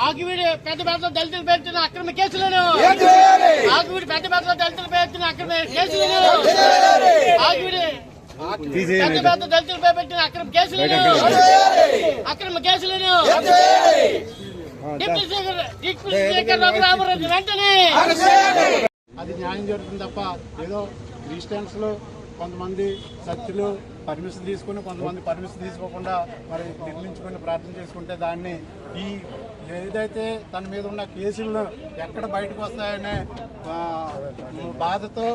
ఆగివిడి పెద్దపేటలో దళితులు పేర్చిన అక్రమ కేసులను ఆగివిడి పెద్దపేటలో దళితులు పేర్చిన అక్రమ కేసులను ఆగివిడి పెద్దపేట దళితులపై పెట్టిన అక్రమ కేసులను డిప్యూటీ స్పీకర్ రఘురామరాజు వెంటనే అది న్యాయం జరుగుతుంది తప్ప ఏదో క్రిస్టియన్స్ లో కొంతమంది చర్చిలు పర్మిషన్ తీసుకుని కొంతమంది పర్మిషన్ తీసుకోకుండా మరి నిర్మించుకొని ప్రార్థన చేసుకుంటే దాన్ని ఈ ఏదైతే తన మీద ఉన్న కేసులను ఎక్కడ బయటకు వస్తాయనే బాధతో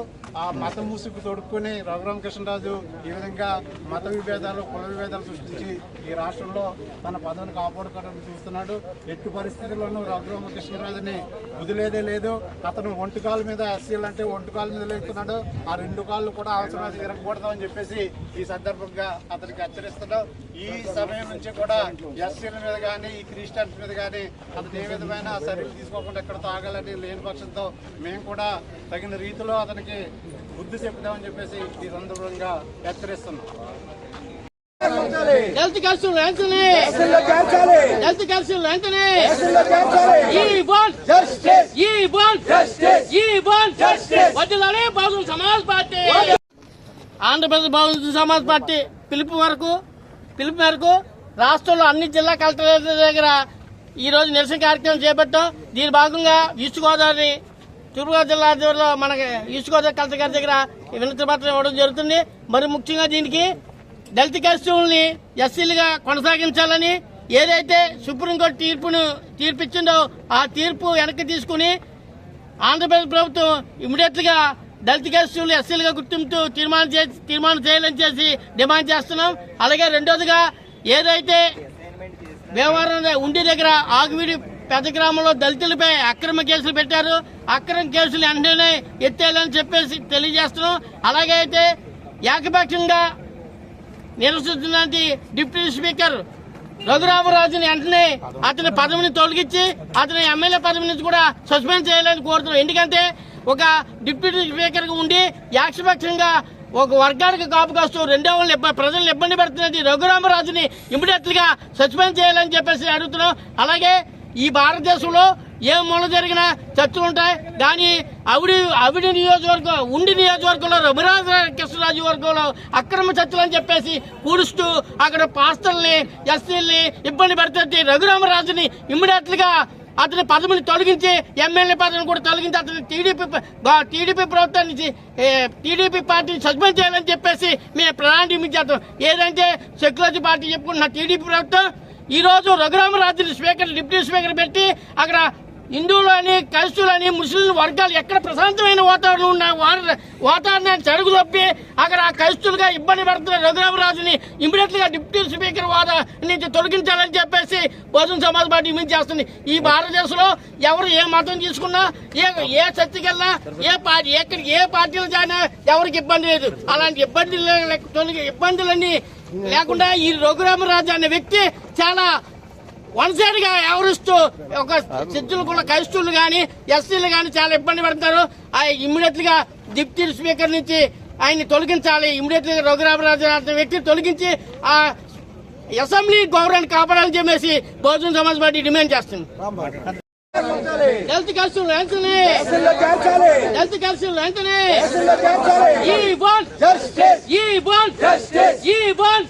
ఆ మత ముసుగు తొడుక్కుని రఘురామకృష్ణరాజు ఈ విధంగా మత విభేదాలు కుల విభేదాలు సృష్టించి ఈ రాష్ట్రంలో తన పదవిని కాపాడుకోవడానికి చూస్తున్నాడు. ఎట్టి పరిస్థితుల్లోనూ రఘురామకృష్ణరాజుని వదిలేదే లేదు. అతను ఒంటికాల మీద ఎస్సీలు అంటే ఒంటికాల మీద లేస్తున్నాడు. ఆ రెండు కాళ్ళు కూడా అవసరమైతే విరగకూడదామని చెప్పేసి ఈ సందర్భంగా అతనికి హెచ్చరిస్తున్నాడు. ఈ సమయం నుంచి కూడా ఎస్సీల మీద కానీ ఈ క్రిస్టియన్స్ మీద కానీ అతను ఏ విధమైన చర్యలు తీసుకోకుండా ఎక్కడ తాగాలని లేని పక్షంతో మేము కూడా తగిన రీతిలో అతనికి బుద్ధి చెప్తామని చెప్పేసి ఈ సందర్భంగా హెచ్చరిస్తున్నాం. దళిత కేసులు వెంటనే బహుజన సమాజ్ పార్టీ ఆంధ్రప్రదేశ్ బహుజన సమాజ్ పార్టీ పిలుపు మేరకు రాష్ట్రంలో అన్ని జిల్లా కలెక్టరేట్ల దగ్గర ఈ రోజు నిరసన కార్యక్రమం చేపట్టాం. దీని భాగంగా ఈస్ట్ గోదావరి తూర్పుగోదావరి జిల్లా ఆధ్వర్యంలో మనకి ఈస్ట్ గోదావరి కలెక్టర్ గారి దగ్గర వినతి పత్రం ఇవ్వడం జరుగుతుంది. మరి ముఖ్యంగా దీనికి దళిత కేసుల్ని ఎస్సీలుగా కొనసాగించాలని ఏదైతే సుప్రీంకోర్టు తీర్పిచ్చిందో ఆ తీర్పు వెనక్కి తీసుకుని ఆంధ్రప్రదేశ్ ప్రభుత్వం ఇమ్మీడియట్ గా దళిత కేసులు ఎస్సీలుగా గుర్తింపుతూ తీర్మానం చేయాలని చేసి డిమాండ్ చేస్తున్నాం. అలాగే రెండోదిగా ఏదైతే వ్యవహారం ఉండి దగ్గర ఆగువీడి పెద్ద గ్రామంలో దళితులపై అక్రమ కేసులు పెట్టారు. అక్రమ కేసులు వెంటనే ఎత్తేయాలని చెప్పేసి తెలియజేస్తున్నాం. అలాగే అయితే ఏకపక్షంగా నిరసిస్తున్న డిప్యూటీ స్పీకర్ రఘురామరాజుని వెంటనే అతని పదవిని తొలగించి అతని ఎమ్మెల్యే పదవి నుంచి కూడా సస్పెండ్ చేయాలని కోరుతున్నాం. ఎందుకంటే ఒక డిప్యూటీ స్పీకర్ ఉండి ఏకపక్షంగా ఒక వర్గానికి కాపు కాస్తూ రెండో ప్రజలను ఇబ్బంది పెడుతున్నది రఘురామరాజుని ఇమ్మీడియట్ గా సస్పెండ్ చేయాలని చెప్పేసి అడుగుతున్నాం. అలాగే ఈ భారతదేశంలో ఏ మూల జరిగిన చర్చలు ఉంటాయి, కానీ అవిడి నియోజకవర్గం ఉండి నియోజకవర్గంలో రఘురామకృష్ణరాజు వర్గంలో అక్రమ చర్చలు అని చెప్పేసి కూడుస్తూ అక్కడ పాస్టర్ని ఎస్సీల్ని ఇబ్బంది పెడుతుంది. రఘురామరాజుని ఇమ్మీడియట్ గా అతని పదవిని తొలగించి ఎమ్మెల్యే పదవిని కూడా తొలగించి అతని టీడీపీ ప్రభుత్వాన్ని టీడీపీ పార్టీని సస్పెండ్ చేయాలని చెప్పేసి మేము ప్రధాన డిమాండ్ చేస్తాం. ఏదంటే సెక్యులర్ పార్టీ చెప్పుకుంటున్న టీడీపీ ప్రభుత్వం ఈ రోజు రఘురామరాజుని డిప్యూటీ స్పీకర్ పెట్టి అక్కడ హిందువులని క్రైస్తవులని ముస్లిం వర్గాలు ఎక్కడ ప్రశాంతమైన వాతావరణం ఉన్న వాతావరణాన్ని చెడుగుదొప్పి అక్కడ క్రైస్తవులుగా ఇబ్బంది పడుతున్న రఘురామరాజుని ఇమ్మీడియట్ గా డిప్యూటీ స్పీకర్ హోదా నుంచి తొలగించాలని చెప్పేసి బహుజన సమాజ్ పార్టీ డిమాండ్ చేస్తుంది. ఈ భారతదేశంలో ఎవరు ఏ మతం తీసుకున్నా ఏ చర్చకి వెళ్ళినా ఏ పార్టీలు జాయినా ఎవరికి ఇబ్బంది లేదు. అలాంటి ఇబ్బందులన్నీ లేకుండా ఈ రఘురామరాజు అనే వ్యక్తి చాలా వన్ సైడ్ గా వ్యవహరిస్తూ ఒక సిద్ధులు కూడా క్రైస్తవులు గాని ఎస్సీలు గాని చాలా ఇబ్బంది పడతారు. ఇమ్మీడియట్ గా డిప్యూటీ స్పీకర్ నుంచి ఆయన్ని తొలగించాలి. ఇమ్మీడియట్ గా రఘురామరాజు అనే వ్యక్తిని తొలగించి ఆ అసెంబ్లీ గౌరవాన్ని కాపాడాలని చెప్పేసి బహుజన సమాజ్ పార్టీ డిమాండ్ చేస్తుంది. దళిత కేసులు వెంటనే ఈ బాండ్